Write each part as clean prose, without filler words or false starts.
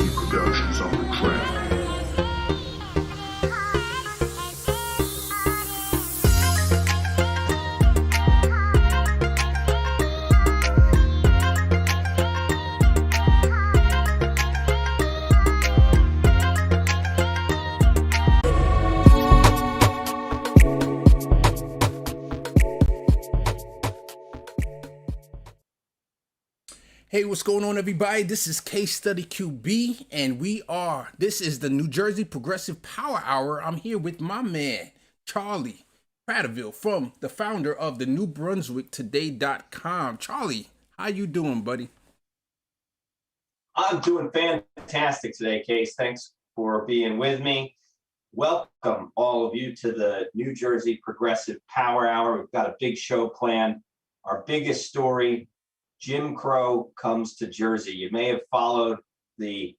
Productions on the track. Hey, what's going on, everybody? This is Case Study QB, and this is the New Jersey Progressive Power Hour. I'm here with my man, Charlie Kratovil, from the founder of the New Brunswick Today.com. Charlie, how you doing, buddy? I'm doing fantastic today, Case. Thanks for being with me. Welcome, all of you, to the New Jersey Progressive Power Hour. We've got a big show planned. Our biggest story: Jim Crow comes to Jersey. You may have followed the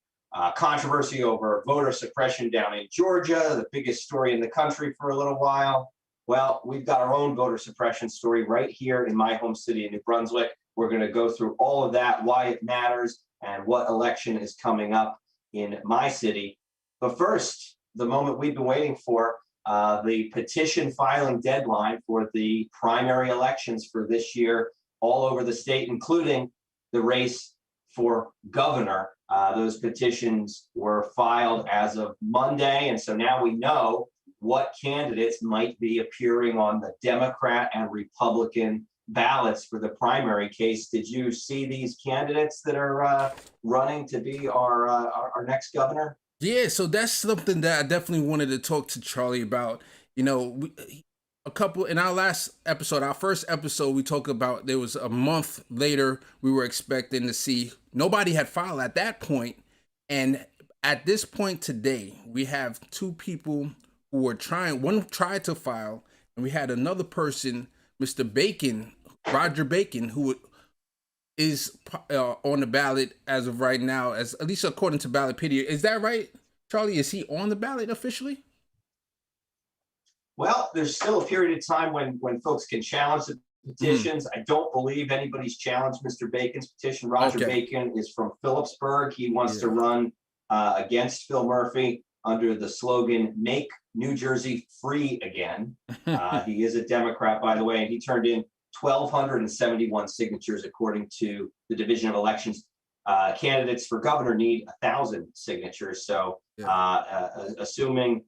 controversy over voter suppression down in Georgia, the biggest story in the country for a little while. Well, we've got our own voter suppression story right here in my home city of New Brunswick. We're going to go through all of that, why it matters, and what election is coming up in my city. But first, the moment we've been waiting for, the petition filing deadline for the primary elections for this year all over the state, including the race for governor. Those petitions were filed as of Monday, and so now we know what candidates might be appearing on the Democrat and Republican ballots for the primary. Case, did you see these candidates that are running to be our next governor? Yeah, so that's something that I definitely wanted to talk to Charlie about. You know, a couple in our last episode, our first episode, we talked about there was a month later we were expecting to see. Nobody had filed at that point, and at this point today we have two people who were trying. One tried to file, and we had another person, Mr. Bacon, Roger Bacon, who is on the ballot as of right now, as at least according to Ballotpedia. Is that right, Charlie? Is he on the ballot officially? Well, there's still a period of time when folks can challenge the petitions. I don't believe anybody's challenged Mr. Bacon's petition. Roger Bacon is from Phillipsburg. He wants to run against Phil Murphy under the slogan, "Make New Jersey Free Again." He is a Democrat, by the way, and he turned in 1,271 signatures, according to the Division of Elections. Candidates for governor need 1,000 signatures. So assuming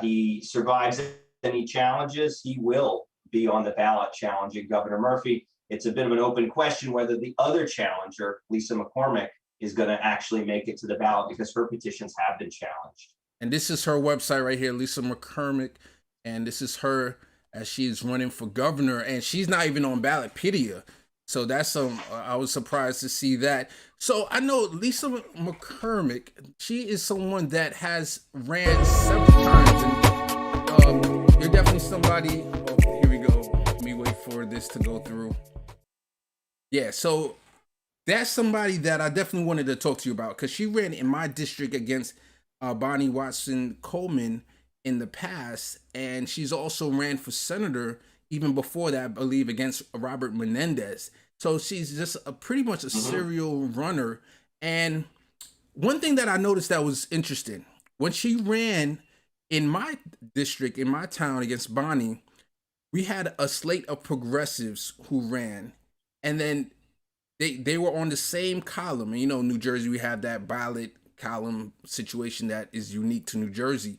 he survives any challenges, he will be on the ballot challenging Governor Murphy. It's a bit of an open question whether the other challenger, Lisa McCormick, is going to actually make it to the ballot, because her petitions have been challenged. And this is her website right here, Lisa McCormick, and this is her as she's running for governor, and she's not even on Ballotpedia. So that's I was surprised to see that. So I know Lisa McCormick, she is someone that has ran several times, and you're definitely somebody. Oh, here we go. Let me wait for this to go through. Yeah, so that's somebody that I definitely wanted to talk to you about, because she ran in my district against Bonnie Watson Coleman in the past, and she's also ran for senator even before that, I believe, against Robert Menendez. So she's just pretty much a serial runner. And one thing that I noticed that was interesting, when she ran in my district, in my town, against Bonnie, we had a slate of progressives who ran, and then they were on the same column. And you know, New Jersey, we have that ballot column situation that is unique to New Jersey.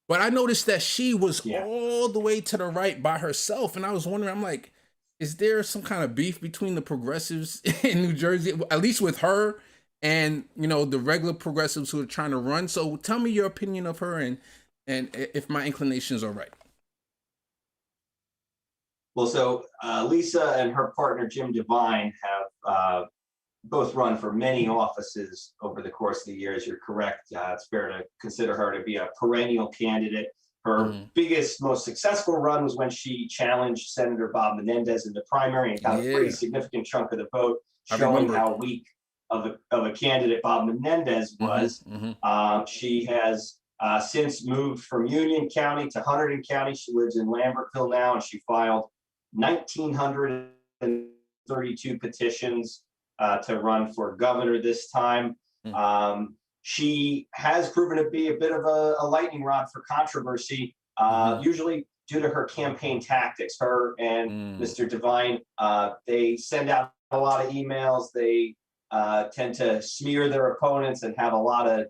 But I noticed that she was all the way to the right by herself. And I was wondering, I'm like, is there some kind of beef between the progressives in New Jersey, at least with her and, you know, the regular progressives who are trying to run? So tell me your opinion of her and if my inclinations are right. Well, so Lisa and her partner, Jim Devine, have both run for many offices over the course of the years. You're correct. It's fair to consider her to be a perennial candidate. Her biggest, most successful run was when she challenged Senator Bob Menendez in the primary and got a pretty significant chunk of the vote, showing how weak of a candidate Bob Menendez was. She has since moved from Union County to Hunterdon County. She lives in Lambertville now, and she filed 1,932 petitions to run for governor this time. she has proven to be a bit of a lightning rod for controversy, usually due to her campaign tactics. Her and Mr. Devine, they send out a lot of emails. They tend to smear their opponents and have a lot of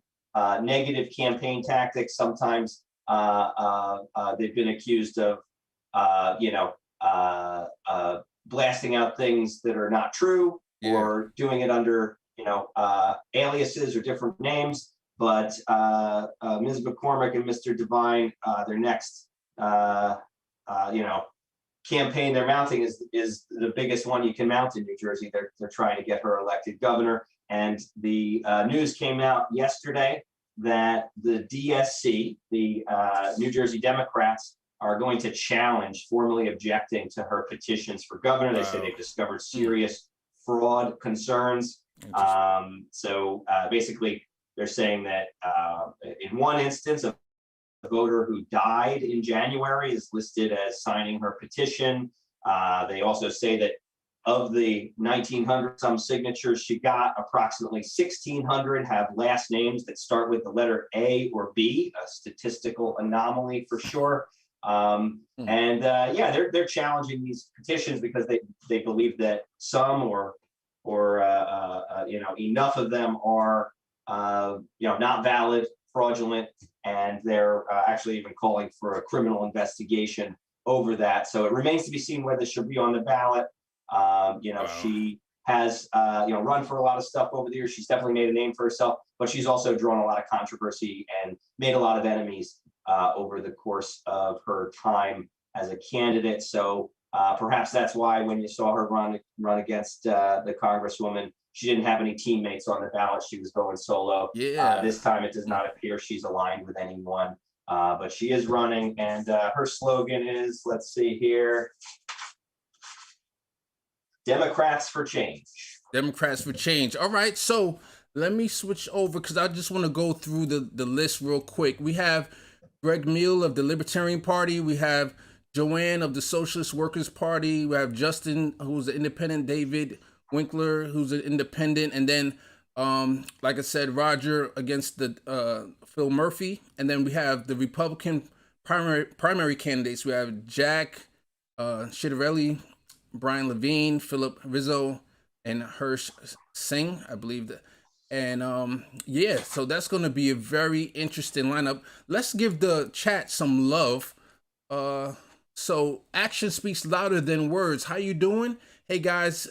negative campaign tactics. Sometimes they've been accused of, blasting out things that are not true, or doing it under, aliases or different names. But Ms. McCormick and Mr. Devine, their next, campaign they're mounting is the biggest one you can mount in New Jersey. They're trying to get her elected governor. And the news came out yesterday that the DSC, the New Jersey Democrats, are going to challenge, formally objecting to her petitions for governor. They say they've discovered serious fraud concerns. So basically, they're saying that in one instance, a voter who died in January is listed as signing her petition. They also say that of the 1,900 some signatures she got, approximately 1,600 have last names that start with the letter A or B, a statistical anomaly for sure. They're challenging these petitions because they believe that some or enough of them are not valid, fraudulent, and they're actually even calling for a criminal investigation over that. So it remains to be seen whether she'll be on the ballot. She has run for a lot of stuff over the years. She's definitely made a name for herself, but she's also drawn a lot of controversy and made a lot of enemies over the course of her time as a candidate. So perhaps that's why when you saw her run against the Congresswoman, she didn't have any teammates on the ballot. She was going solo. This time it does not appear she's aligned with anyone, but she is running, and her slogan is, let's see here, Democrats for Change. Democrats for Change. All right, so let me switch over because I just want to go through the list real quick. We have Greg Meal of the Libertarian Party. We have Joanne of the Socialist Workers Party. We have Justin, who's an independent, David Winkler, who's an independent, and then, like I said, Roger against the Phil Murphy. And then we have the Republican primary candidates. We have Jack Ciattarelli, Brian Levine, Philip Rizzo, and Hirsch Singh, I believe that. And so that's going to be a very interesting lineup. Let's give the chat some love. So action speaks louder than words. How you doing? Hey guys,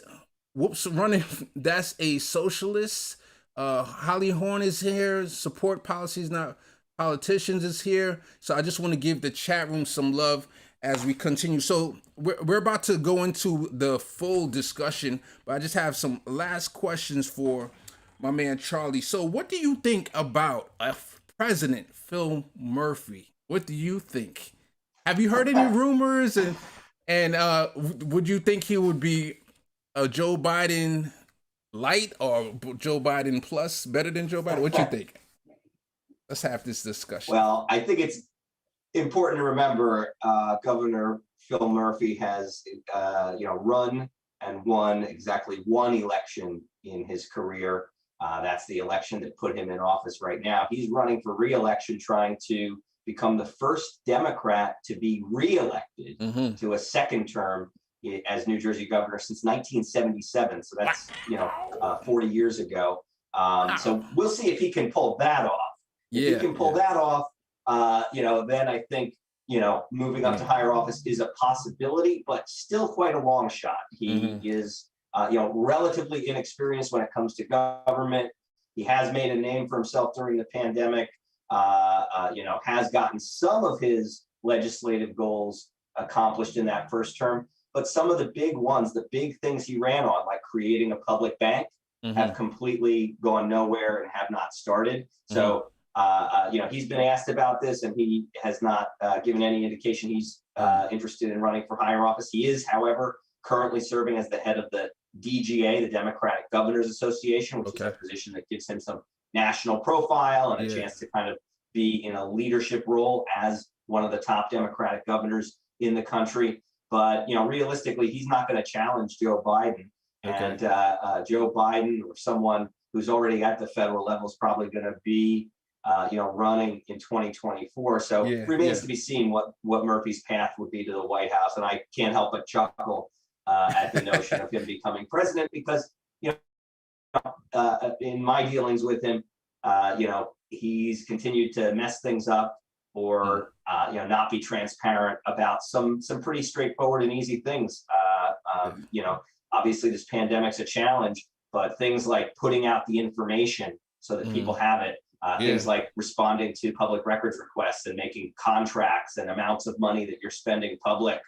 whoops, running. That's a socialist. Holly Horn is here. Support policies, not politicians, is here. So I just want to give the chat room some love as we continue. So we're about to go into the full discussion, but I just have some last questions for my man Charlie. So what do you think about President Phil Murphy? What do you think? Have you heard any rumors? And would you think he would be a Joe Biden light or Joe Biden plus, better than Joe Biden? What do you think? Let's have this discussion. Well, I think it's important to remember Governor Phil Murphy has run and won exactly one election in his career. That's the election that put him in office right now. He's running for re-election, trying to become the first Democrat to be re-elected to a second term as New Jersey governor since 1977. So that's 40 years ago. So we'll see if he can pull that off. If he can pull that off, then I think, moving up to higher office is a possibility, but still quite a long shot. He is, relatively inexperienced when it comes to government. He has made a name for himself during the pandemic, has gotten some of his legislative goals accomplished in that first term, but some of the big ones, the big things he ran on, like creating a public bank, have completely gone nowhere and have not started. So, he's been asked about this, and he has not given any indication he's interested in running for higher office. He is, however, currently serving as the head of the DGA, the Democratic Governors Association, which is a position that gives him some national profile and a chance to kind of be in a leadership role as one of the top Democratic governors in the country. But, realistically, he's not going to challenge Joe Biden. And Joe Biden or someone who's already at the federal level, is probably going to be, running in 2024. So remains to be seen what Murphy's path would be to the White House. And I can't help but chuckle at the notion of him becoming president, because, in my dealings with him, he's continued to mess things up, or not be transparent about some pretty straightforward and easy things. Obviously this pandemic's a challenge, but things like putting out the information so that people have it, things like responding to public records requests and making contracts and amounts of money that you're spending public,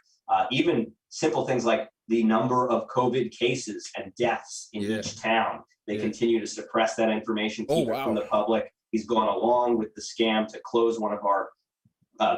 even simple things like the number of COVID cases and deaths in each town. They continue to suppress that information, keep it from the public. He's gone along with the scam to close one of our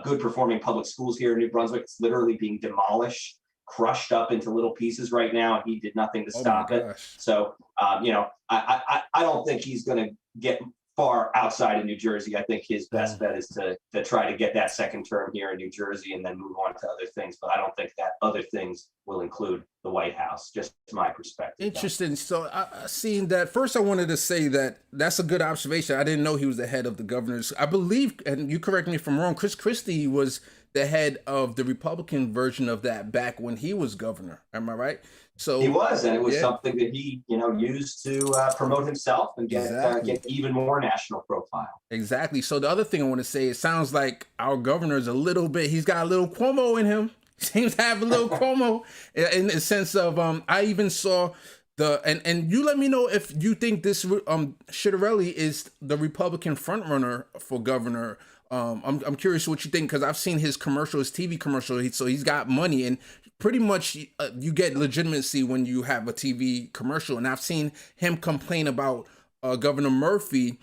good performing public schools here in New Brunswick. It's literally being demolished, crushed up into little pieces right now, and he did nothing to stop it. So, I don't think he's going to get far outside of New Jersey. I think his best bet is to try to get that second term here in New Jersey and then move on to other things. But I don't think that other things will include the White House, just my perspective. Interesting. So I seen that. First, I wanted to say that that's a good observation. I didn't know he was the head of the governors. I believe, and you correct me if I'm wrong, Chris Christie was the head of the Republican version of that back when he was governor. Am I right? So he was, and it was something that he, used to promote himself and get even more national profile. Exactly. So the other thing I want to say, it sounds like our governor is he's got a little Cuomo in him. Seems to have a little Cuomo in the sense of, I even saw and you let me know if you think this Ciattarelli is the Republican frontrunner for governor. I'm curious what you think, because I've seen his commercial, his TV commercial. So he's got money, and pretty much you get legitimacy when you have a TV commercial. And I've seen him complain about Governor Murphy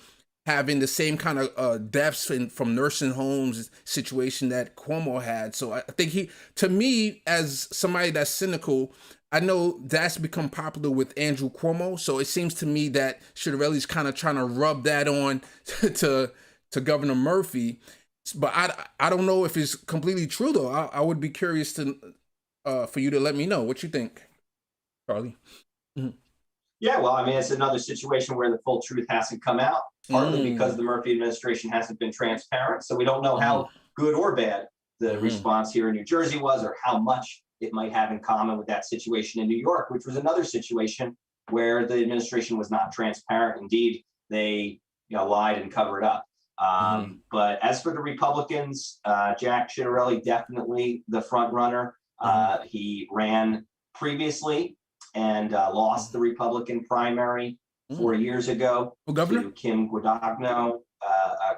having the same kind of deaths from nursing homes situation that Cuomo had. So I think to me, as somebody that's cynical, I know that's become popular with Andrew Cuomo. So it seems to me that Ciattarelli's kind of trying to rub that on to Governor Murphy. But I don't know if it's completely true, though. I would be curious to for you to let me know what you think, Charlie. Mm-hmm. Yeah, well, I mean, it's another situation where the full truth hasn't come out, partly because the Murphy administration hasn't been transparent. So we don't know how good or bad the response here in New Jersey was, or how much it might have in common with that situation in New York, which was another situation where the administration was not transparent. Indeed, they lied and covered up. But as for the Republicans, Jack Ciattarelli, definitely the front runner. He ran previously and lost the Republican primary 4 years ago to Kim Guadagno,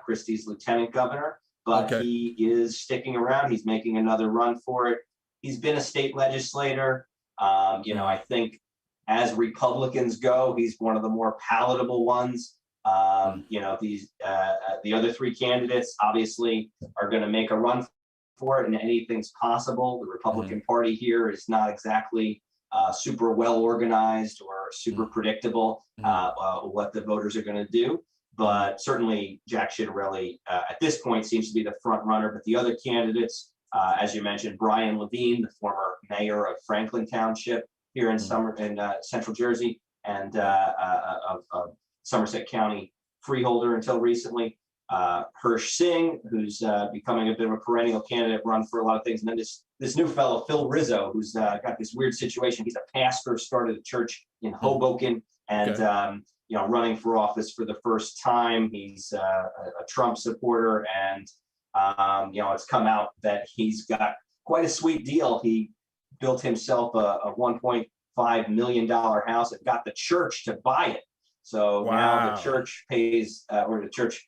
Christie's lieutenant governor. But he is sticking around. He's making another run for it. He's been a state legislator. I think as Republicans go, he's one of the more palatable ones. The other three candidates obviously are going to make a run for it, and anything's possible. The Republican Party here is not exactly super well organized or super predictable what the voters are going to do. But certainly Jack Ciattarelli at this point seems to be the front runner. But the other candidates, as you mentioned, Brian Levine, the former mayor of Franklin Township here in Central Jersey, and of Somerset County freeholder until recently, Hirsch Singh, who's becoming a bit of a perennial candidate, run for a lot of things. And then this new fellow, Phil Rizzo, who's got this weird situation. He's a pastor, started a church in Hoboken, and running for office for the first time. He's a Trump supporter, and it's come out that he's got quite a sweet deal. He built himself a $1.5 million house and got the church to buy it. So now the church pays, or the church,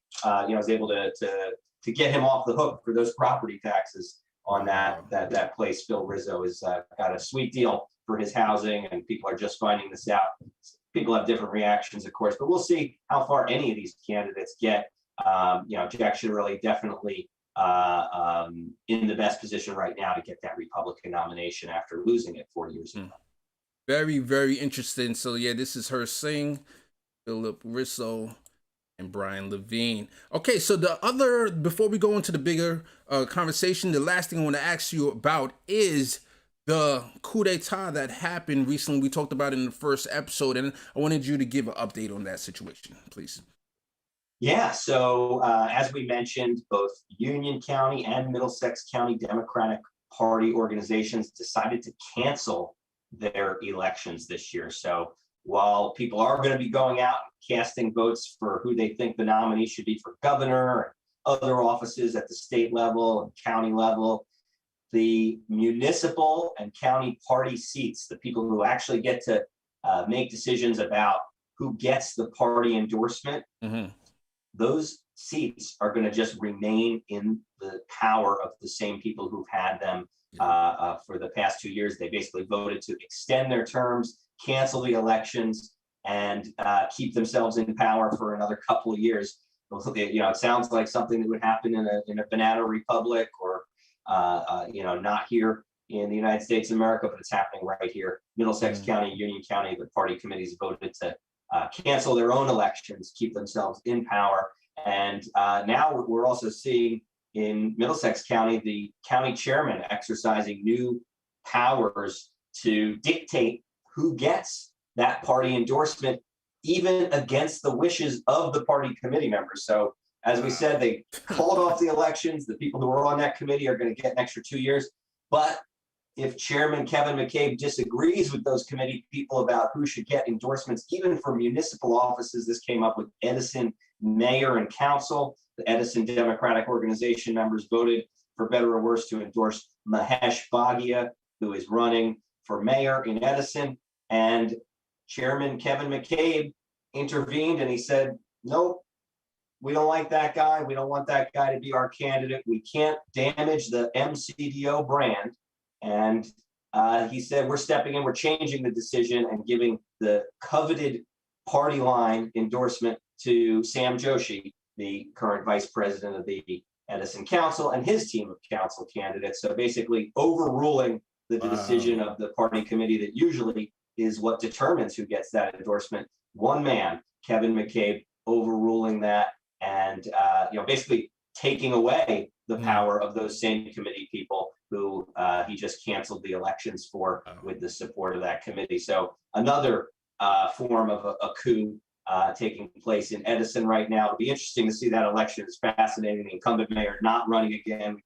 is able to get him off the hook for those property taxes on that place. Phil Rizzo has got a sweet deal for his housing, and people are just finding this out. People have different reactions, of course, but we'll see how far any of these candidates get. Jack Ciattarelli definitely in the best position right now to get that Republican nomination after losing it 4 years ago. Very, very interesting. So yeah, this is Hirsch Singh, Philip Rizzo, and Brian Levine. Okay, so before we go into the bigger conversation, the last thing I want to ask you about is the coup d'etat that happened recently. We talked about it in the first episode, and I wanted you to give an update on that situation, please. Yeah, so as we mentioned, both Union County and Middlesex County Democratic Party organizations decided to cancel their elections this year. So while people are going to be going out and casting votes for who they think the nominee should be for governor and other offices at the state level and county level, the municipal and county party seats, the people who actually get to make decisions about who gets the party endorsement, those seats are going to just remain in the power of the same people who've had them for the past 2 years. They basically voted to extend their terms, cancel the elections, and keep themselves in power for another couple of years. It sounds like something that would happen in a banana republic, or not here in the United States of America, but it's happening right here. Middlesex County, Union County, the party committees voted to cancel their own elections, keep themselves in power. And now we're also seeing in Middlesex County, the county chairman exercising new powers to dictate who gets that party endorsement, even against the wishes of the party committee members. So as we said, they called off the elections. The people who are on that committee are going to get an extra 2 years. But if Chairman Kevin McCabe disagrees with those committee people about who should get endorsements, even for municipal offices, this came up with Edison mayor and council. The Edison Democratic Organization members voted, for better or worse, to endorse Mahesh Bhagia, who is running for mayor in Edison. And Chairman Kevin McCabe intervened and he said, nope, we don't like that guy. We don't want that guy to be our candidate. We can't damage the MCDO brand. And he said, we're stepping in, we're changing the decision and giving the coveted party line endorsement to Sam Joshi, the current vice president of the Edison Council, and his team of council candidates. So basically overruling the decision of the party committee that usually is what determines who gets that endorsement. One man, Kevin McCabe, overruling that and basically taking away the power of those same committee people who he just canceled the elections for with the support of that committee. So another form of a coup taking place in Edison right now. It'll be interesting to see that election. It's fascinating. The incumbent mayor not running again. We've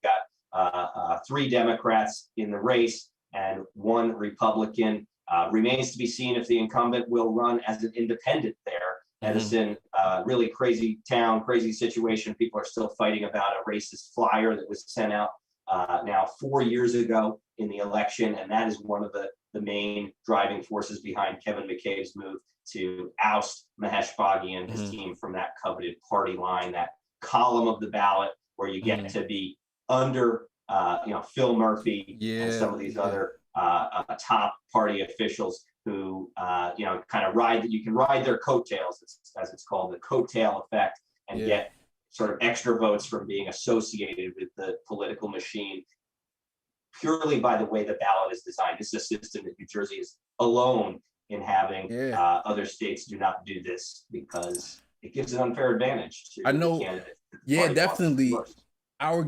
got 3 Democrats in the race and 1 Republican. Remains to be seen if the incumbent will run as an independent there. Edison, really crazy town, crazy situation. People are still fighting about a racist flyer that was sent out now 4 years ago in the election. And that is one of the main driving forces behind Kevin McCabe's move to oust Mahesh Bhagia and his team from that coveted party line, that column of the ballot where you get to be under, Phil Murphy and some of these other top party officials who, kind of you can ride their coattails, as it's called, the coattail effect, and get sort of extra votes from being associated with the political machine purely by the way the ballot is designed. This is a system that New Jersey is alone in having. Other states do not do this because it gives an unfair advantage to the candidate. Yeah, definitely. Our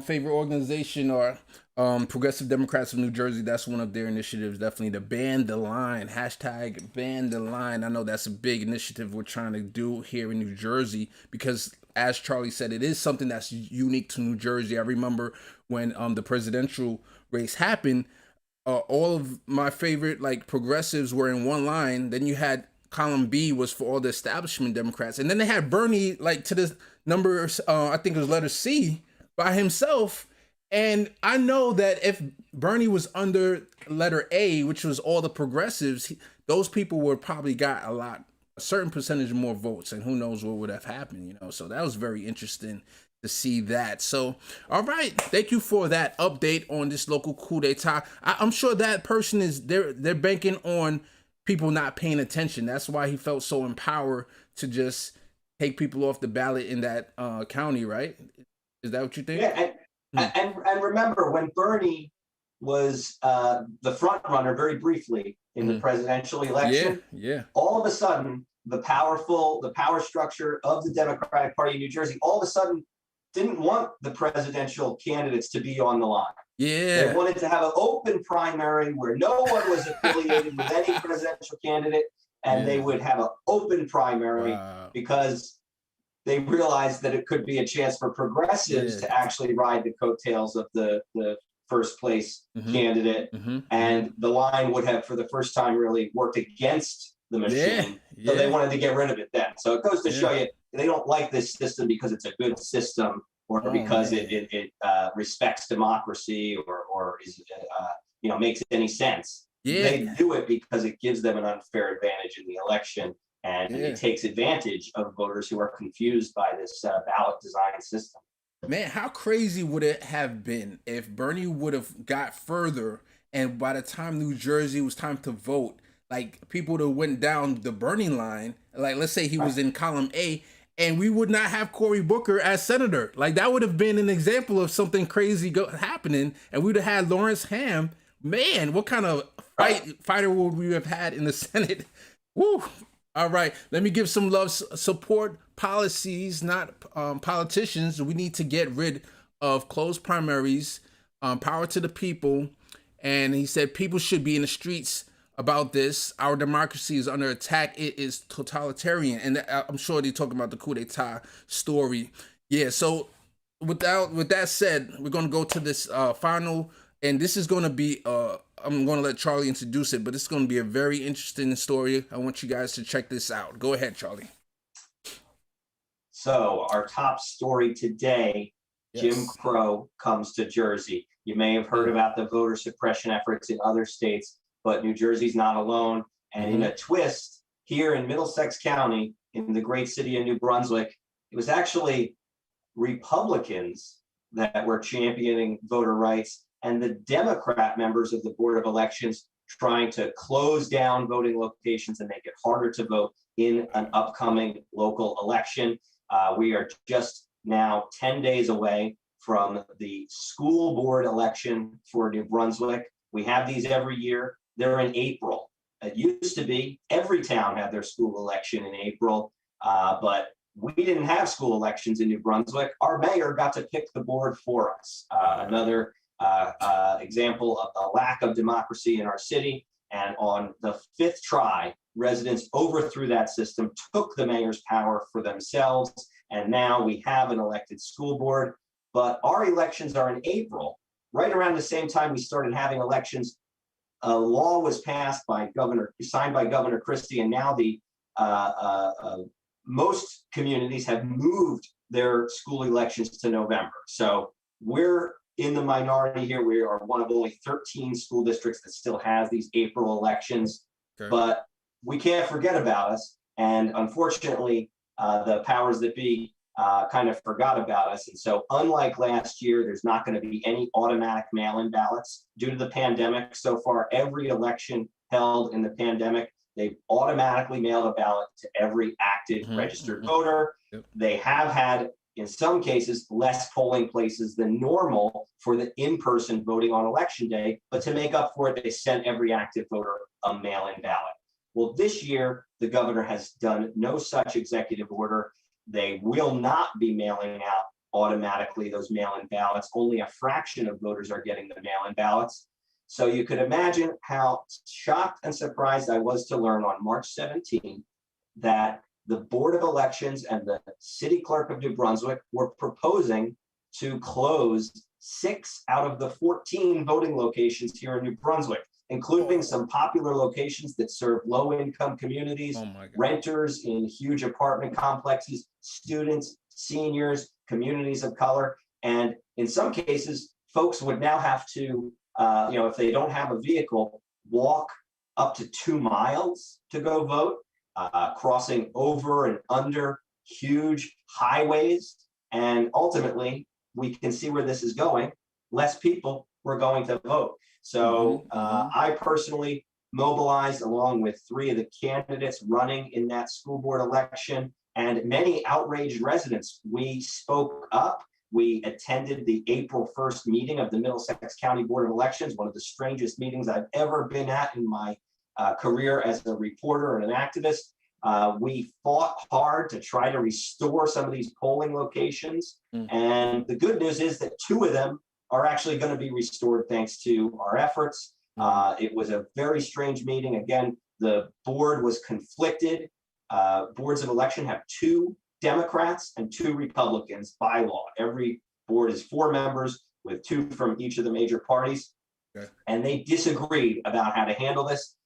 favorite organization are Progressive Democrats of New Jersey. That's one of their initiatives, definitely, to ban the line, hashtag ban the line. I know that's a big initiative we're trying to do here in New Jersey because, as Charlie said, it is something that's unique to New Jersey. I remember when the presidential race happened, all of my favorite progressives were in one line. Then you had column B was for all the establishment Democrats, and then they had Bernie to the number I think it was letter C by himself. And I know that if Bernie was under letter A, which was all the progressives, those people would probably got a certain percentage more votes, and who knows what would have happened, So that was very interesting to see that. So, all right, thank you for that update on this local coup d'etat. I'm sure that person they're banking on people not paying attention. That's why he felt so empowered to just take people off the ballot in that county, right? Is that what you think? Yeah, and remember when Bernie was the front runner very briefly in the presidential election, all of a sudden the power structure of the Democratic Party in New Jersey all of a sudden didn't want the presidential candidates to be on the line. They Yeah. wanted to have an open primary where no one was affiliated with any presidential candidate, and they Yeah. would have an open primary Wow. because they realized that it could be a chance for progressives Yeah. to actually ride the coattails of the first place Mm-hmm. candidate. Mm-hmm. Mm-hmm. And the line would have, for the first time, really worked against the Yeah. machine. So they Yeah. wanted to get rid of it then. So it goes to Yeah. show you they don't like this system because it's a good system or Oh because man. it respects democracy or is makes any sense. Yeah. They do it because it gives them an unfair advantage in the election, and it Yeah. takes advantage of voters who are confused by this ballot design system. Man, how crazy would it have been if Bernie would have got further and by the time New Jersey was time to vote, like people would have went down the Bernie line, like let's say he Right. was in column A, and we would not have Cory Booker as senator. Like that would have been an example of something crazy happening, and we'd have had Lawrence Ham. Man, what kind of fighter would we have had in the Senate? Woo! All right, let me give some love. Support policies, not politicians. We need to get rid of closed primaries. Power to the people. And he said people should be in the streets about this. Our democracy is under attack. It is totalitarian. And I'm sure they're talking about the coup d'etat story. Yeah, so with that said, we're going to go to this final, and this is going to be I'm going to let Charlie introduce it, but it's going to be a very interesting story. I want you guys to check this out. Go ahead, Charlie. So our top story today, Jim Crow comes to Jersey. You may have heard about the voter suppression efforts in other states, but New Jersey's not alone. And in a twist, here in Middlesex County, in the great city of New Brunswick, it was actually Republicans that were championing voter rights and the Democrat members of the Board of Elections trying to close down voting locations and make it harder to vote in an upcoming local election. We are just now 10 days away from the school board election for New Brunswick. We have these every year. They're in April. It used to be every town had their school election in April, but we didn't have school elections in New Brunswick. Our mayor got to pick the board for us. Another example of the lack of democracy in our city. And on the fifth try, residents overthrew that system, took the mayor's power for themselves, and now we have an elected school board. But our elections are in April. Right around the same time we started having elections, a law was passed signed by Governor Christie, and now the most communities have moved their school elections to November. So we're in the minority here. We are one of only 13 school districts that still has these April elections, but we can't forget about us. And unfortunately, the powers that be kind of forgot about us. And so unlike last year, there's not going to be any automatic mail-in ballots due to the pandemic. So far, every election held in the pandemic, they've automatically mailed a ballot to every active registered voter. They have had, in some cases, less polling places than normal for the in-person voting on election day, but to make up for it, they sent every active voter a mail-in ballot. Well, this year, the governor has done no such executive order. They will not be mailing out automatically those mail-in ballots. Only a fraction of voters are getting the mail-in ballots. So you could imagine how shocked and surprised I was to learn on March 17 that the Board of Elections and the city clerk of New Brunswick were proposing to close 6 out of the 14 voting locations here in New Brunswick, including some popular locations that serve low-income communities, renters in huge apartment complexes, students, seniors, communities of color. And in some cases, folks would now have to, if they don't have a vehicle, walk up to 2 miles to go vote. Crossing over and under huge highways. And ultimately, we can see where this is going. Less people were going to vote. So I personally mobilized along with 3 of the candidates running in that school board election and many outraged residents. We spoke up. We attended the April 1st meeting of the Middlesex County Board of Elections, one of the strangest meetings I've ever been at in my career as a reporter and an activist. We fought hard to try to restore some of these polling locations. And the good news is that 2 of them are actually going to be restored thanks to our efforts. It was a very strange meeting. Again, the board was conflicted. Boards of election have 2 Democrats and 2 Republicans by law. Every board is 4 members with 2 from each of the major parties. Okay. And they disagreed about how to handle this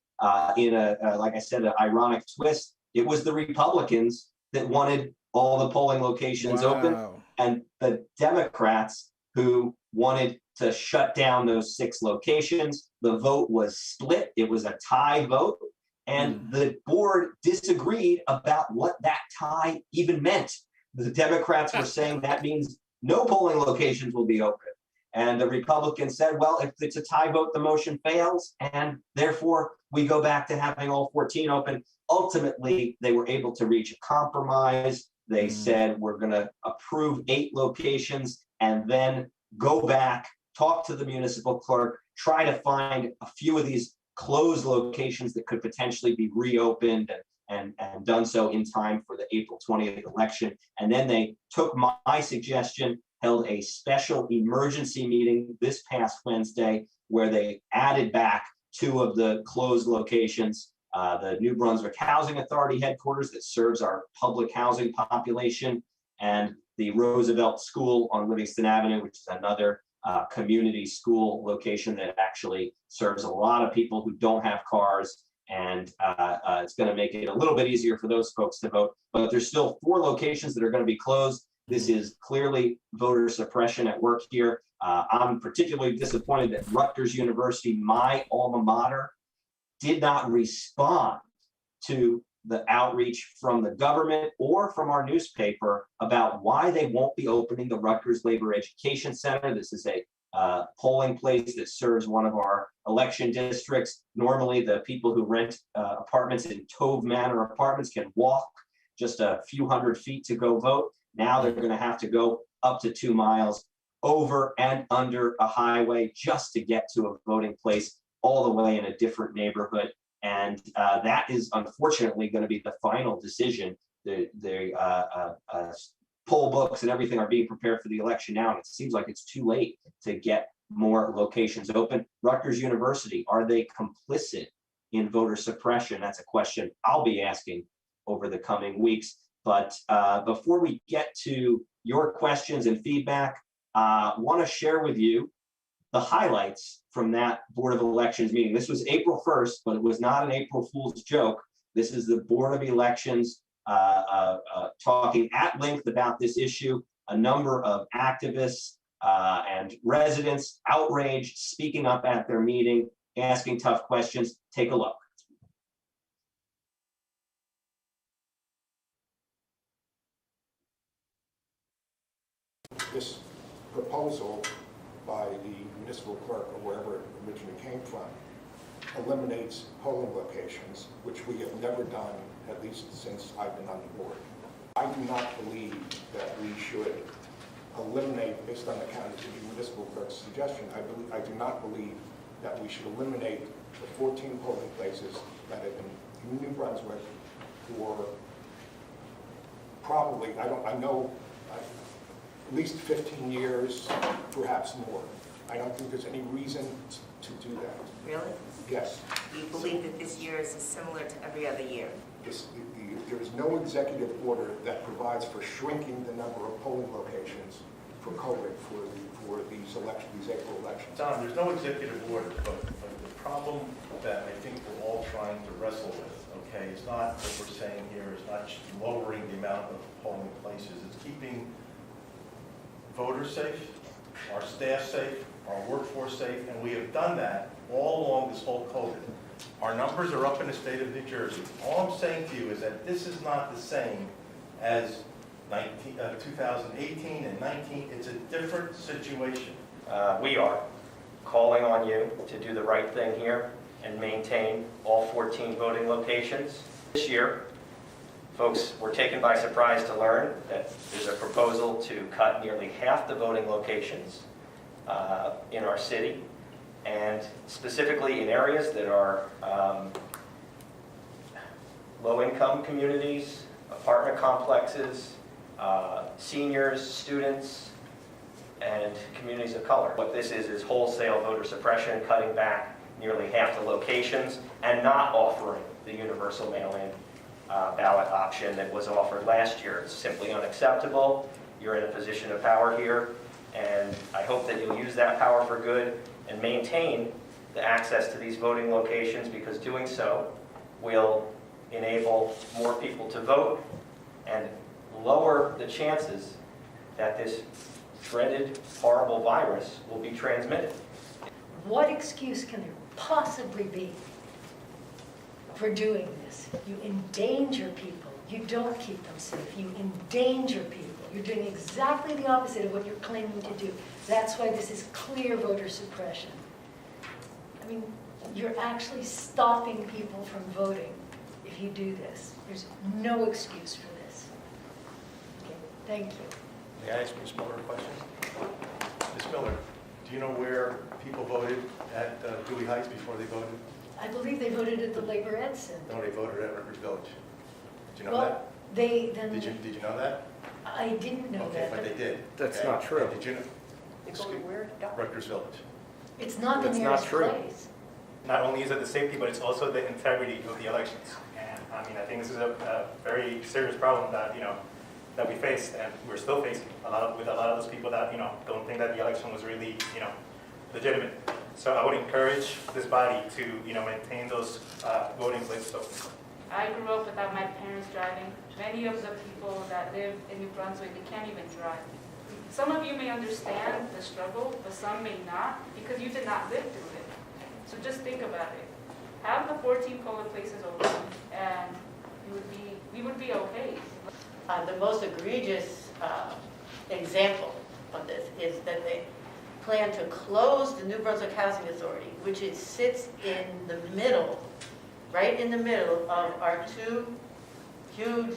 in like I said, an ironic twist. It was the Republicans that wanted all the polling locations open, and the Democrats who wanted to shut down those 6 locations. The vote was split. It was a tie vote. And the board disagreed about what that tie even meant. The Democrats were saying that means no polling locations will be open. And the Republicans said, well, if it's a tie vote, the motion fails, and therefore we go back to having all 14 open. Ultimately, they were able to reach a compromise. They said, we're going to approve 8 locations and then go back, talk to the municipal clerk, try to find a few of these closed locations that could potentially be reopened and done so in time for the April 20th election. And then they took my suggestion, held a special emergency meeting this past Wednesday, where they added back 2 of the closed locations, the New Brunswick Housing Authority headquarters that serves our public housing population, and the Roosevelt School on Livingston Avenue, which is another community school location that actually serves a lot of people who don't have cars, and it's going to make it a little bit easier for those folks to vote. But there's still 4 locations that are going to be closed. This is clearly voter suppression at work here. I'm particularly disappointed that Rutgers University, my alma mater, did not respond to the outreach from the government or from our newspaper about why they won't be opening the Rutgers Labor Education Center. This is a polling place that serves one of our election districts. Normally, the people who rent apartments in Tove Manor Apartments can walk just a few hundred feet to go vote. Now they're going to have to go up to 2 miles over and under a highway just to get to a voting place, all the way in a different neighborhood. And that is unfortunately going to be the final decision. The poll books and everything are being prepared for the election now, and it seems like it's too late to get more locations open. Rutgers University, are they complicit in voter suppression? That's a question I'll be asking over the coming weeks. But before we get to your questions and feedback, I want to share with you the highlights from that Board of Elections meeting. This was April 1st, but it was not an April Fool's joke. This is the Board of Elections talking at length about this issue. A number of activists and residents outraged, speaking up at their meeting, asking tough questions. Take a look. This proposal by the municipal clerk, or wherever it originally came from, eliminates polling locations, which we have never done, at least since I've been on the board. I do not believe that we should eliminate, based on the municipal clerk's suggestion, I do not believe that we should eliminate the 14 polling places that have been in New Brunswick for probably, I know, at least 15 years, perhaps more. I don't think there's any reason to do that. Really? Yes. Do you believe that this year is similar to every other year? There is no executive order that provides for shrinking the number of polling locations for COVID for these April elections. Don, there's no executive order, but the problem that I think we're all trying to wrestle with, okay, is not what we're saying here, it's not lowering the amount of polling places, it's keeping voters safe, our staff safe, our workforce safe, and we have done that all along this whole COVID. Our numbers are up in the state of New Jersey. All I'm saying to you is that this is not the same as 2018 and 19. It's a different situation. We are calling on you to do the right thing here and maintain all 14 voting locations. This year, folks were taken by surprise to learn that there's a proposal to cut nearly half the voting locations in our city, and specifically in areas that are low-income communities, apartment complexes, seniors, students, and communities of color. What this is wholesale voter suppression, cutting back nearly half the locations and not offering the universal mail-in ballot option that was offered last year. It's simply unacceptable. You're in a position of power here, and I hope that you'll use that power for good and maintain the access to these voting locations, because doing so will enable more people to vote and lower the chances that this dreaded, horrible virus will be transmitted. What excuse can there possibly be for doing this? You endanger people. You don't keep them safe. You endanger people. You're doing exactly the opposite of what you're claiming to do. That's why this is clear voter suppression. I mean, you're actually stopping people from voting if you do this. There's no excuse for this. Okay, thank you. May I ask Ms. Miller a question? Ms. Miller, do you know where people voted at Dewey Heights before they voted? I believe they voted at the Labor Ed Center. No, they voted at Rutgers Village. Did you know Well, that? they then. Did you know that? I didn't know Okay, that. but they did. That's okay? not true. And did you know? They go to where? Rutgers Village. It's not the That's not nearest true. place. Not only is it the safety, but it's also the integrity of the elections. And I mean, I think this is a very serious problem that, that we faced, and we're still facing with a lot of those people that, don't think that the election was really, legitimate. So I would encourage this body to, maintain those voting places open. I grew up without my parents driving. Many of the people that live in New Brunswick, they can't even drive. Some of you may understand the struggle, but some may not, because you did not live through it. So just think about it. Have the 14 polling places open, and we would be okay. The most egregious example of this is that they plan to close the New Brunswick Housing Authority, which sits in the middle, right in the middle of our two huge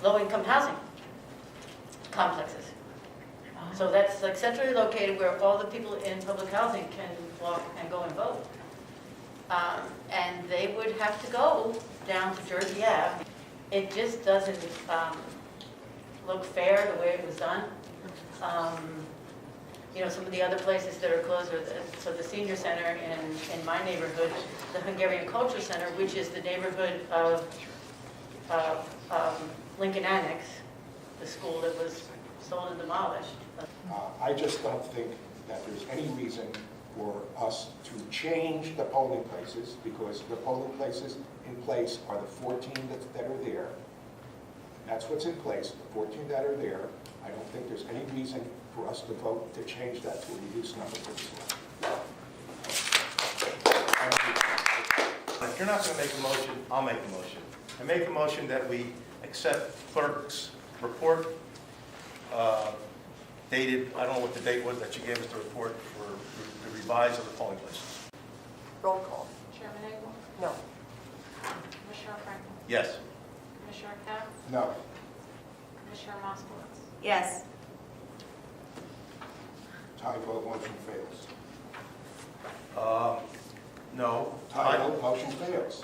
low-income housing complexes. So that's like centrally located where all the people in public housing can walk and go and vote. And they would have to go down to Jersey Ave. It just doesn't look fair the way it was done. Some of the other places that are closed are the senior center in my neighborhood, the Hungarian Culture Center, which is the neighborhood of Lincoln Annex, the school that was sold and demolished. I just don't think that there's any reason for us to change the polling places, because the polling places in place are the 14 that are there. That's what's in place, the 14 that are there. I don't think there's any reason for us to vote to change that to a reduced number for this one. If you're not going to make a motion, I'll make a motion. I make a motion that we accept clerk's report dated, I don't know what the date was that you gave us the report for the revise of the polling places. Roll call. Chairman Agnew? No. Commissioner Franklin? Yes. Commissioner Katz? No. Commissioner Moskowitz? Yes. Tie vote, motion fails. No. Tie vote, motion fails.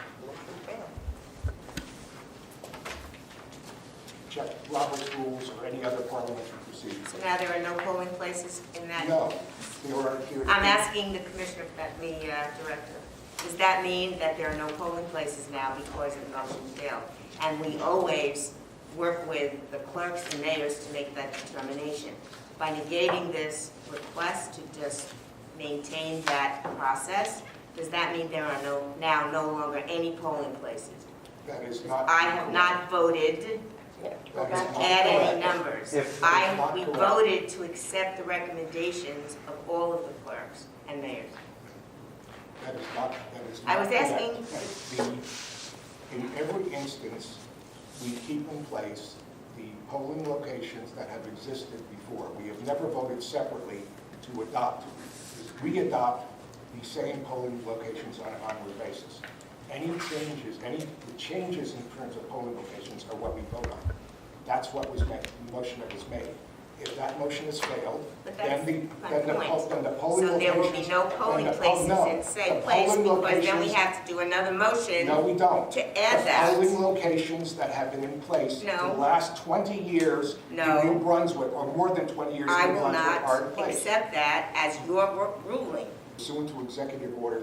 Check Robert's rules or any other parliamentary procedure. So now there are no polling places in that? No, there are here. I'm asking the commissioner, the director, does that mean that there are no polling places now because the motion failed? And we always work with the clerks and mayors to make that determination. By negating this request to just maintain that process, does that mean there are now no longer any polling places? That is not. I have not voted That is not add any correct. numbers. If it's not We correct. voted to accept the recommendations of all of the clerks and mayors. That is not I was correct. asking- In every instance, we keep in place the polling locations that have existed before. We have never voted separately to adopt. We adopt the same polling locations on an onward basis. Any changes in terms of polling locations are what we vote on. That's what was meant, the motion that was made. If that motion has failed, But then that's the, my then the, point. then the polling So there will be locations. no polling then the- places no, in the said place, polling because then we locations- have to do another motion. No, we don't. To add that. The polling locations that have been in place for No. the last 20 years No. in New Brunswick, or more than 20 years I in New will Brunswick, are in not place. accept that as your ruling. Pursuant to executive order,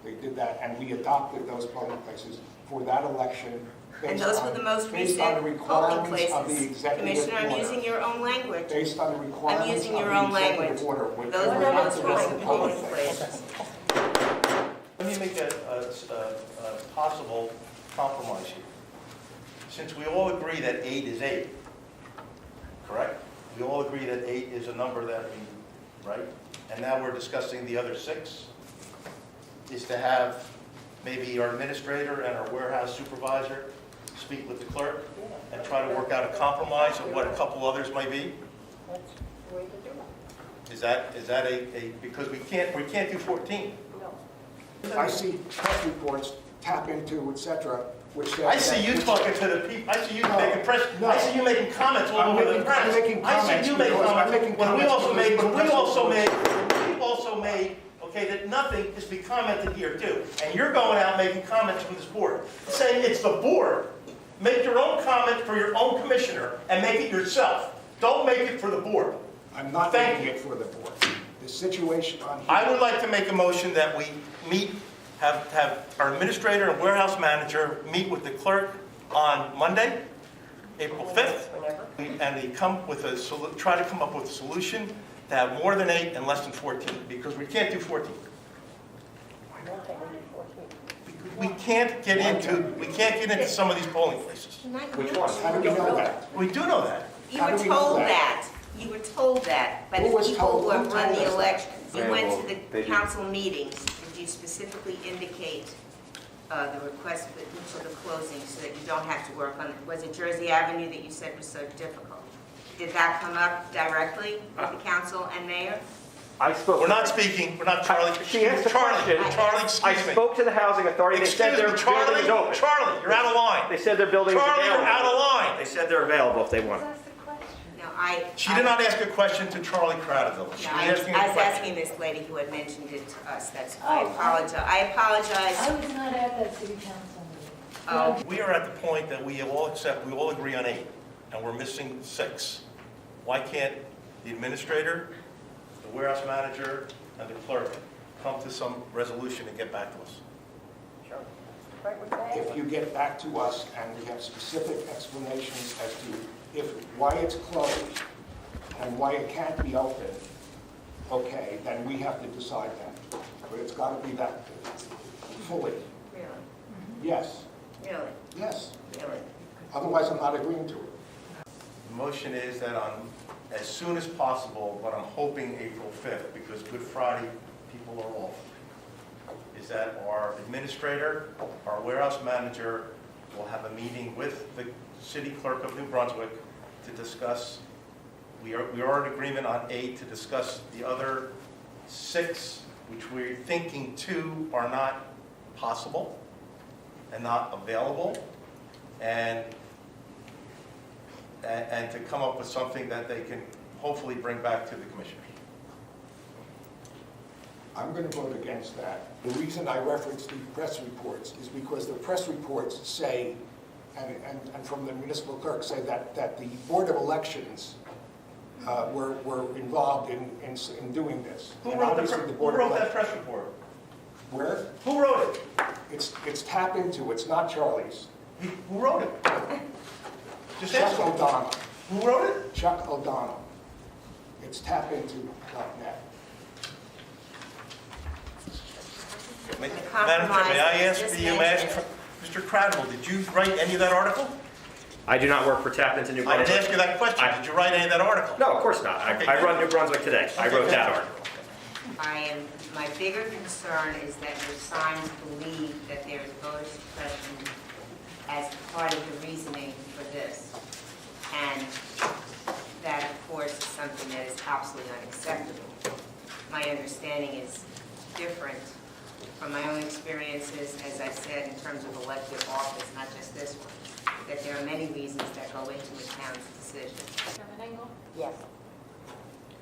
they did that, and we adopted those polling places for that election. And based those were on- the most based on the recent polling requirements of the places. executive Commissioner, I'm order. using your own language. Based on the requirements of using your the own executive language. order. which Those were were the not most the rest of recent the polling places. places. Let me make a possible compromise here. Since we all agree that 8 is 8, correct? We all agree that 8 is a number that we, right? And now we're discussing the other 6, is to have maybe our administrator and our warehouse supervisor speak with the clerk and try to work out a compromise of what a couple others might be? Is that because we can't do 14? I see press reports, tap into, et cetera, which says. I see you that- talking to the people, I see you No, making press, no. I see you making comments all I'm over the making- press. I'm making I comments see you making because I'm comments, making when we comments also because made, the when we press also made, reports- we've also made, okay, that nothing is to be commented here too. And you're going out making comments from this board, saying it's the board. Make your own comment for your own commissioner and make it yourself. Don't make it for the board. I'm not Thank making you. it for the board. The situation on here. I would like to make a motion that we meet, have our administrator and warehouse manager meet with the clerk on Monday, April 5th, and they come with try to come up with a solution to have more than 8 and less than 14, because we can't do 14. We can't get into some of these polling places. Which one? How do we know that? We do know that. You How were do we know told that? that. You were told that by the Who was people told? who Who have run told the us? elections. You Yeah, went well, to they the did. council meetings. Did you specifically indicate the request for the closing so that you don't have to work on, was it Jersey Avenue that you said was so difficult? Did that come up directly with the council and mayor? I spoke. We're not speaking, we're not, Charlie. She asked a Charlie, question. Charlie, I excuse me. spoke to the housing authority. They said Excuse their me, building Charlie, is open. Charlie, you're out of line. They said their building is Charlie, available. you're out of line. They said they're available if they want. No, I. She did not ask a question to Charlie Kratovil. She No, was I asking a was question. asking this lady who had mentioned it to us. That's, Oh, I apologize. I apologize. I was not at that city council meeting. Oh. We are at the point that we all agree on 8, and we're missing 6. Why can't the administrator, the warehouse manager, and the clerk come to some resolution and get back to us? If you get back to us and we have specific explanations as to why it's closed and why it can't be open, okay, then we have to decide that. But it's got to be that fully. Really? Yes, Really? yes. Really? Otherwise, I'm not agreeing to it. The motion is that as soon as possible, but I'm hoping April 5th, because Good Friday, people are off, is that our administrator, our warehouse manager will have a meeting with the city clerk of New Brunswick to discuss, we are in agreement on 8 to discuss the other 6, which we're thinking 2 are not possible and not available, and to come up with something that they can hopefully bring back to the commissioners. I'm going to vote against that. The reason I reference the press reports is because the press reports say, and from the municipal clerk, say that the Board of Elections were involved in doing this. Who And wrote obviously the Board of that Elec- press report? Where? Who wrote it? It's tap into, it's not Charlie's. Who wrote it? Just Chuck answer. O'Donnell. Who wrote it? Chuck O'Donnell. It's tapinto.net. Madam Chair, may I ask Just the, mention Mr. Kratovil, did you write any of that article? I do not work for Tap into New I Brunswick. didn't ask you that question. Did you write any of that article? No, of course not. Okay, I run New Brunswick Today. I Okay, wrote good. that article. My bigger concern is that your signs believe that there is voter suppression as part of the reasoning for this. And that, of course, is something that is absolutely unacceptable. My understanding is different from my own experiences, as I said, in terms of elected office, not just this one, that there are many reasons that go into a town's decision. Chairman Engel? Yes.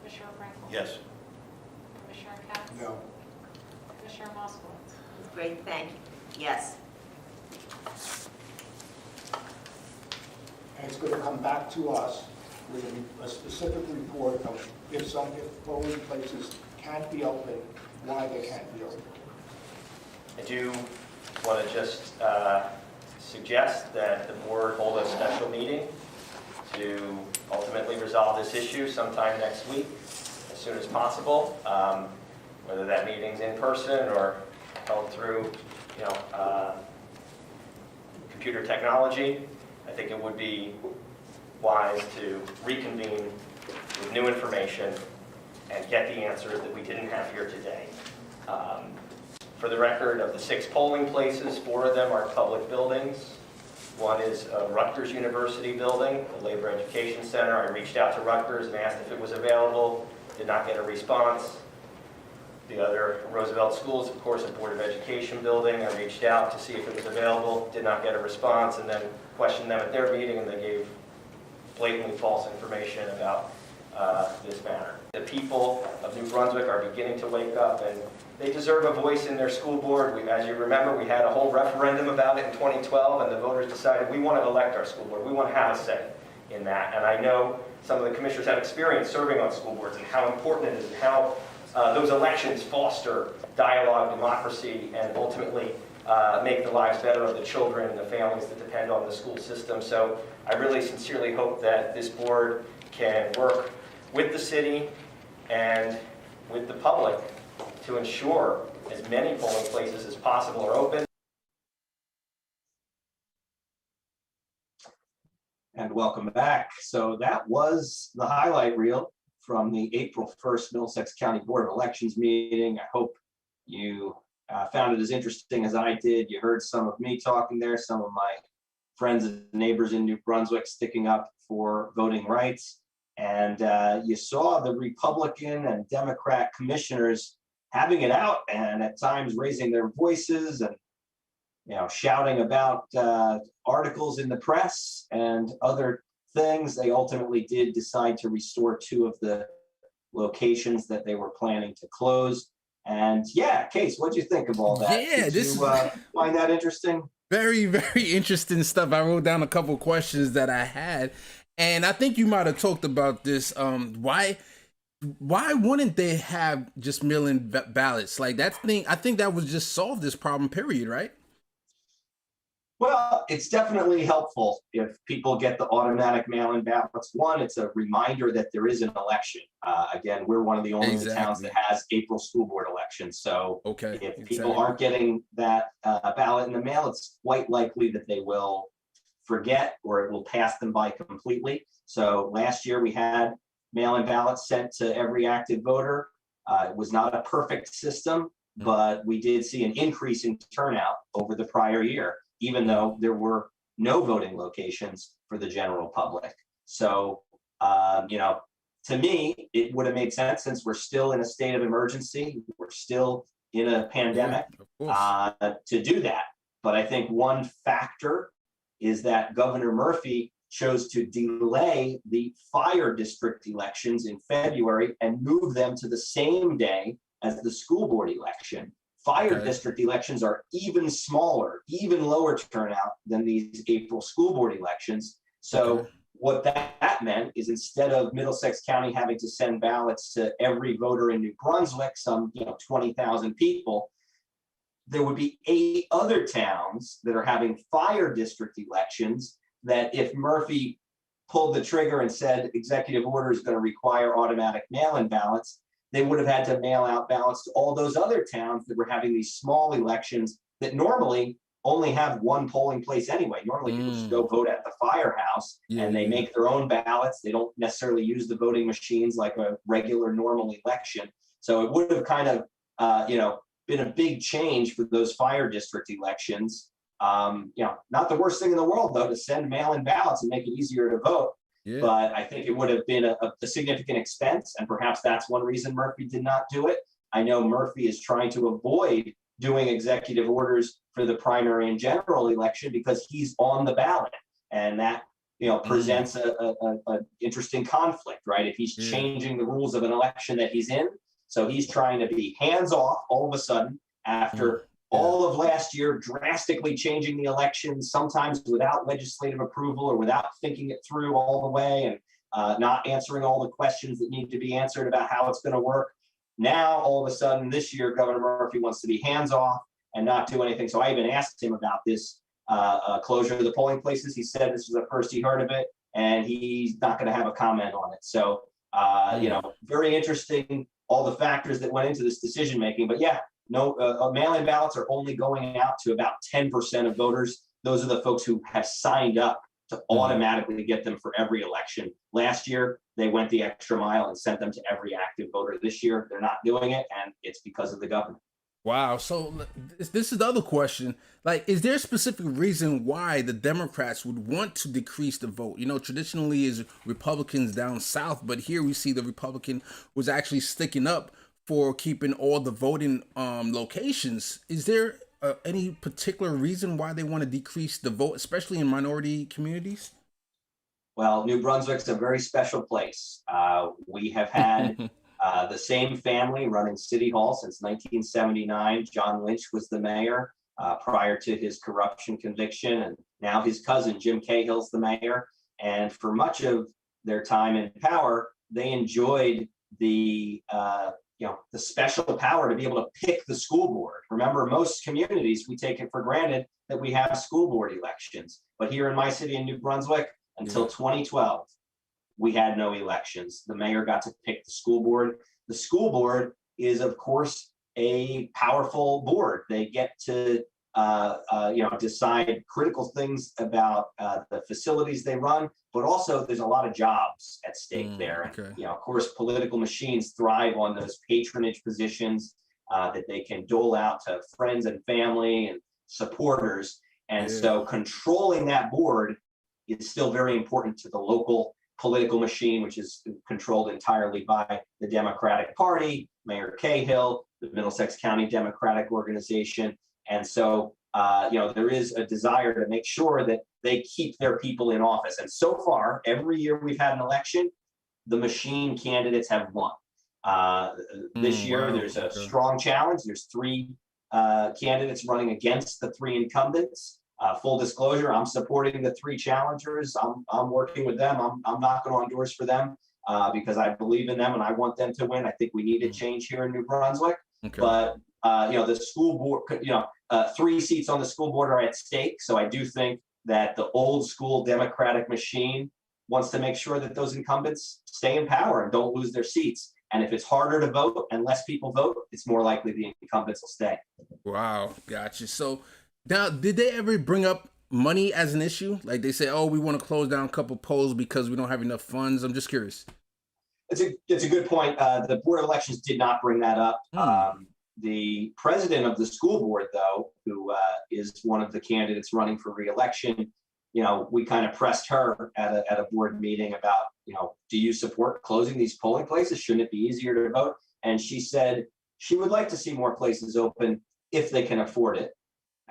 Commissioner Frankel? Yes. Commissioner Katz? No. Commissioner Moskowitz? Great, thank you. Yes. And it's going to come back to us with a specific report of if polling places can't be open, why they can't be open. I do want to just suggest that the board hold a special meeting to ultimately resolve this issue sometime next week, as soon as possible. Whether that meeting's in person or held through, computer technology, I think it would be wise to reconvene with new information and get the answers that we didn't have here today. For the record, of the 6 polling places, 4 of them are public buildings. One is a Rutgers University building, the Labor Education Center. I reached out to Rutgers and asked if it was available, did not get a response. The other, Roosevelt Schools, of course, a Board of Education building. I reached out to see if it was available, did not get a response, and then questioned them at their meeting, and they gave blatantly false information about this matter. The people of New Brunswick are beginning to wake up, and they deserve a voice in their school board. As you remember, we had a whole referendum about it in 2012, and the voters decided we want to elect our school board. We want to have a say in that. And I know some of the commissioners have experience serving on school boards and how important it is and how those elections foster dialogue, democracy, and ultimately make the lives better of the children and the families that depend on the school system. So I really sincerely hope that this board can work with the city and with the public to ensure as many polling places as possible are open. And welcome back. So that was the highlight reel from the April 1st Middlesex County Board of Elections meeting. I hope you found it as interesting as I did. You heard some of me talking there, some of my friends and neighbors in New Brunswick sticking up for voting rights. And you saw the Republican and Democrat commissioners having it out and at times raising their voices and shouting about articles in the press and other things. They ultimately did decide to restore 2 of the locations that they were planning to close. And yeah, Case, what'd you think of all that? Yeah, Did this you find that interesting? Very, very interesting stuff. I wrote down a couple of questions that I had, and I think you might have talked about this. Why wouldn't they have just mail-in ballots? Like that thing, I think that would just solve this problem, period, right? Well, it's definitely helpful if people get the automatic mail-in ballots. One, it's a reminder that there is an election. Again, we're one of the only towns that has April school board elections. So if people aren't getting that ballot in the mail, it's quite likely that they will forget or it will pass them by completely. So last year we had mail-in ballots sent to every active voter. It was not a perfect system, but we did see an increase in turnout over the prior year, even though there were no voting locations for the general public. So, to me, it would have made sense since we're still in a state of emergency, we're still in a pandemic, to do that. But I think one factor is that Governor Murphy chose to delay the fire district elections in February and move them to the same day as the school board election. Fire district elections are even smaller, even lower turnout than these April school board elections. So what that meant is instead of Middlesex County having to send ballots to every voter in New Brunswick, some 20,000 people, there would be 8 other towns that are having fire district elections that if Murphy pulled the trigger and said executive order is going to require automatic mail-in ballots, they would have had to mail out ballots to all those other towns that were having these small elections that normally only have one polling place anyway. Normally people just go vote at the firehouse and they make their own ballots. They don't necessarily use the voting machines like a regular normal election. So it would have kind of, been a big change for those fire district elections. Not the worst thing in the world though, to send mail-in ballots and make it easier to vote. Yeah. But I think it would have been a significant expense, and perhaps that's one reason Murphy did not do it. I know Murphy is trying to avoid doing executive orders for the primary and general election because he's on the ballot, and that presents a interesting conflict, right? If he's changing the rules of an election that he's in, so he's trying to be hands off all of a sudden after all of last year, drastically changing the election, sometimes without legislative approval or without thinking it through all the way, and not answering all the questions that need to be answered about how it's going to work. Now, all of a sudden, this year, Governor Murphy wants to be hands off and not do anything. So I even asked him about this closure of the polling places. He said this was the first he heard of it, and he's not going to have a comment on it. So, very interesting, all the factors that went into this decision making. But yeah, no, mail-in ballots are only going out to about 10% of voters. Those are the folks who have signed up to automatically get them for every election. Last year, they went the extra mile and sent them to every active voter. This year, they're not doing it, and it's because of the governor. Wow. So this is the other question. Like, is there a specific reason why the Democrats would want to decrease the vote? Traditionally is Republicans down south, but here we see the Republican was actually sticking up for keeping all the voting locations. Is there any particular reason why they want to decrease the vote, especially in minority communities? Well, New Brunswick's a very special place. We have had the same family running City Hall since 1979. John Lynch was the mayor prior to his corruption conviction, and now his cousin Jim Cahill's the mayor. And for much of their time in power, they enjoyed the special power to be able to pick the school board. Remember, most communities, we take it for granted that we have school board elections. But here in my city in New Brunswick, until 2012, we had no elections. The mayor got to pick the school board. The school board is, of course, a powerful board. They get to decide critical things about the facilities they run, but also there's a lot of jobs at stake there. Okay. And, of course, political machines thrive on those patronage positions that they can dole out to friends and family and supporters. And so controlling that board is still very important to the local political machine, which is controlled entirely by the Democratic Party, Mayor Cahill, the Middlesex County Democratic Organization. And so, there is a desire to make sure that they keep their people in office. And so far, every year we've had an election, the machine candidates have won. This year, there's a strong challenge. There's 3 candidates running against the 3 incumbents. Full disclosure, I'm supporting the 3 challengers. I'm working with them. I'm knocking on doors for them because I believe in them and I want them to win. I think we need a change here in New Brunswick. Okay. But the school board, 3 seats on the school board are at stake. So I do think that the old school Democratic machine wants to make sure that those incumbents stay in power and don't lose their seats. And if it's harder to vote and less people vote, it's more likely the incumbents will stay. Wow, gotcha. So now, did they ever bring up money as an issue? Like they say, oh, we want to close down a couple polls because we don't have enough funds. I'm just curious. It's a good point. The Board of Elections did not bring that up. The president of the school board, though, who is one of the candidates running for re-election, we kind of pressed her at a board meeting about, do you support closing these polling places? Shouldn't it be easier to vote? And she said she would like to see more places open if they can afford it.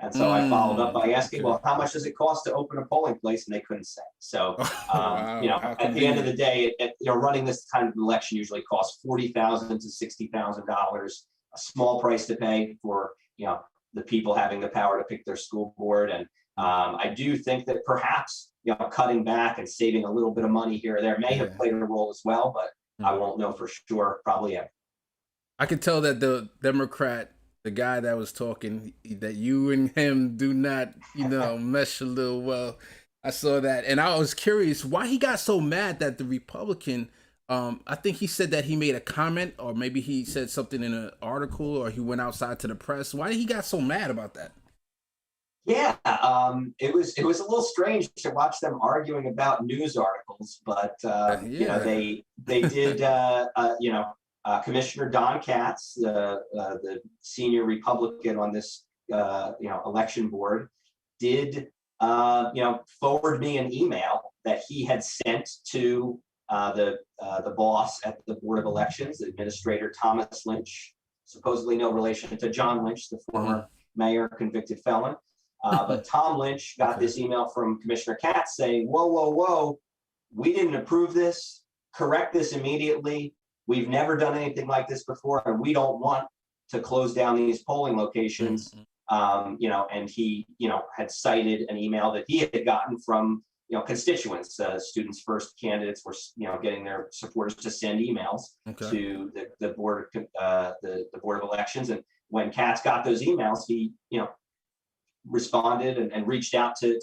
And so I followed up by asking, well, how much does it cost to open a polling place? And they couldn't say. So, at the end of the day, running this kind of election usually costs $40,000 to $60,000, a small price to pay for, the people having the power to pick their school board. And I do think that perhaps, cutting back and saving a little bit of money here or there may have played a role as well, but I won't know for sure, probably ever. I could tell that the Democrat, the guy that was talking, that you and him do not, mesh a little well. I saw that. And I was curious why he got so mad that the Republican, I think he said that he made a comment, or maybe he said something in an article, or he went outside to the press. Why he got so mad about that? Yeah, it was a little strange to watch them arguing about news articles, but they did Commissioner Don Katz, the senior Republican on this election board, did forward me an email that he had sent to the boss at the Board of Elections, Administrator Thomas Lynch, supposedly no relation to John Lynch, the former mayor, convicted felon. But Tom Lynch got this email from Commissioner Katz saying, whoa, whoa, whoa, we didn't approve this. Correct this immediately. We've never done anything like this before, and we don't want to close down these polling locations. And he, had cited an email that he had gotten from, constituents. Students First candidates were, getting their supporters to send emails to the board, the Board of Elections. And when Katz got those emails, he, responded and reached out to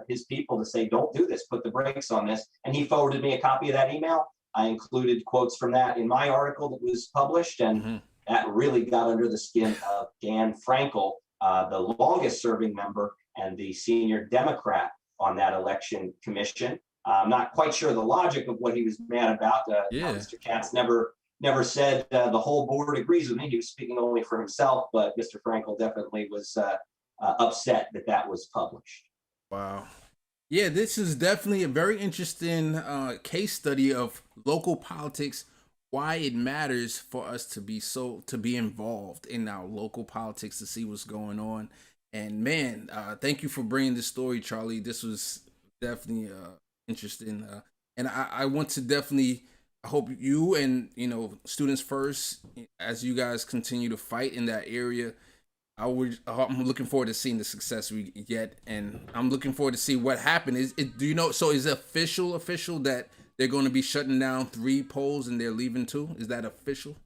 his people to say, don't do this, put the brakes on this. And he forwarded me a copy of that email. I included quotes from that in my article that was published, and that really got under the skin of Dan Frankel, the longest serving member and the senior Democrat on that election commission. I'm not quite sure the logic of what he was mad about. Mr. Katz never said the whole board agrees with me. He was speaking only for himself, but Mr. Frankel definitely was upset that was published. Wow. Yeah, this is definitely a very interesting case study of local politics, why it matters for us to be involved in our local politics, to see what's going on. And man, thank you for bringing this story, Charlie. This was definitely interesting. And I want to definitely, I hope you and, Students First, as you guys continue to fight in that area, I'm looking forward to seeing the success we get, and I'm looking forward to see what happened. Is it official that they're going to be shutting down 3 polls and they're leaving 2? Is that official?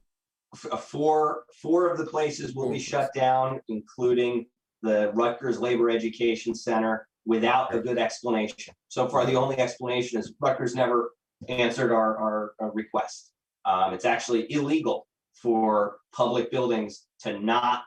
4 of the places will be shut down, including the Rutgers Labor Education Center, without a good explanation. So far, the only explanation is Rutgers never answered our request. It's actually illegal for public buildings to not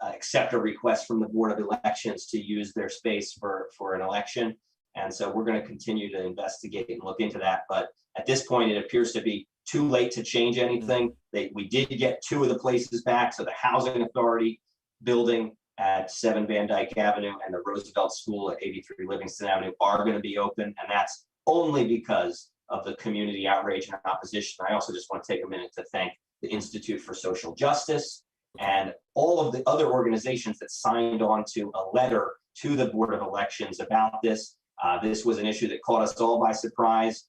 accept a request from the Board of Elections to use their space for an election. And so we're going to continue to investigate and look into that. But at this point, it appears to be too late to change anything. We did get 2 of the places back. So the Housing Authority building at 7 Van Dyke Avenue and the Roosevelt School at 83 Livingston Avenue are going to be open. And that's only because of the community outrage and opposition. I also just want to take a minute to thank the Institute for Social Justice and all of the other organizations that signed on to a letter to the Board of Elections about this. This was an issue that caught us all by surprise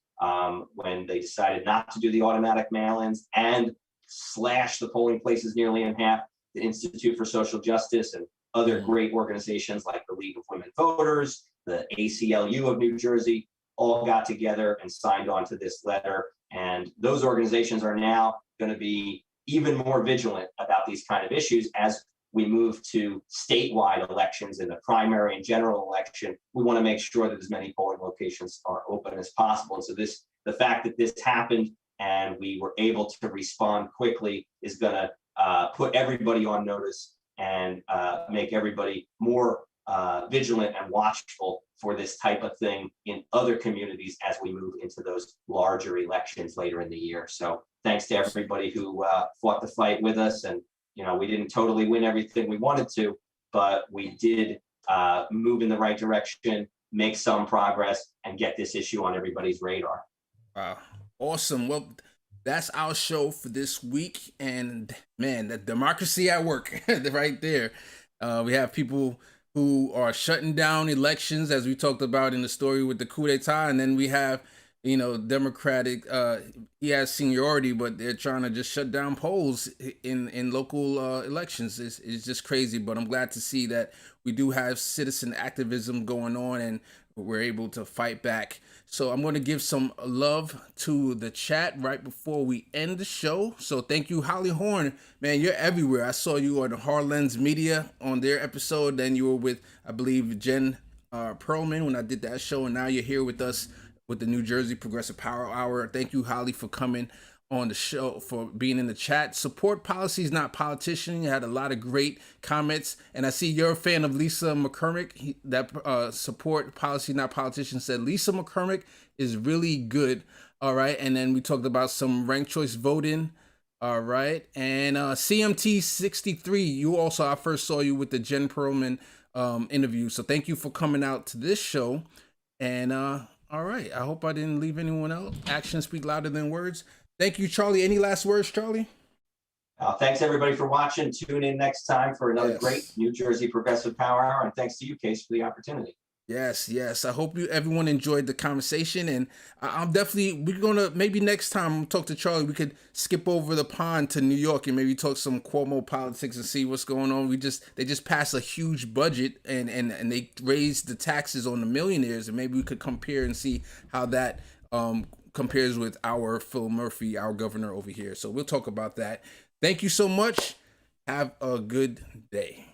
when they decided not to do the automatic mail-ins and slash the polling places nearly in half. The Institute for Social Justice and other great organizations like the League of Women Voters, the ACLU of New Jersey, all got together and signed on to this letter. And those organizations are now going to be even more vigilant about these kind of issues as we move to statewide elections. In the primary and general election, we want to make sure that as many polling locations are open as possible. And so the fact that this happened and we were able to respond quickly is going to put everybody on notice and make everybody more vigilant and watchful for this type of thing in other communities as we move into those larger elections later in the year. So thanks to everybody who fought the fight with us. And, we didn't totally win everything we wanted to, but we did move in the right direction, make some progress, and get this issue on everybody's radar. Wow. Awesome. Well, that's our show for this week. And man, the democracy at work right there. We have people who are shutting down elections, as we talked about in the story with the coup d'etat. And then we have, Democratic, he has seniority, but they're trying to just shut down polls in local elections. It's just crazy, but I'm glad to see that we do have citizen activism going on and we're able to fight back. So I'm going to give some love to the chat right before we end the show. So thank you, Holly Horn. Man, you're everywhere. I saw you on Harlan's Media on their episode. Then you were with, I believe, Jen Perlman when I did that show. And now you're here with us with the New Jersey Progressive Power Hour. Thank you, Holly, for coming on the show, for being in the chat. Support policies, not politicians. You had a lot of great comments. And I see you're a fan of Lisa McCormick. That support policy, not politicians, said Lisa McCormick is really good. All right. And then we talked about some ranked choice voting. All right. And CMT 63, you also, I first saw you with the Jen Perlman interview. So thank you for coming out to this show. And all right. I hope I didn't leave anyone out. Actions speak louder than words. Thank you, Charlie. Any last words, Charlie? Thanks everybody for watching. Tune in next time for another Yes. great New Jersey Progressive Power Hour. And thanks to you, Case, for the opportunity. Yes, yes. I hope everyone enjoyed the conversation, and I'm definitely, we're gonna, maybe next time talk to Charlie, we could skip over the pond to New York and maybe talk some Cuomo politics and see what's going on. They just passed a huge budget, and they raised the taxes on the millionaires, and maybe we could compare and see how that compares with our Phil Murphy, our governor over here. So we'll talk about that. Thank you so much. Have a good day.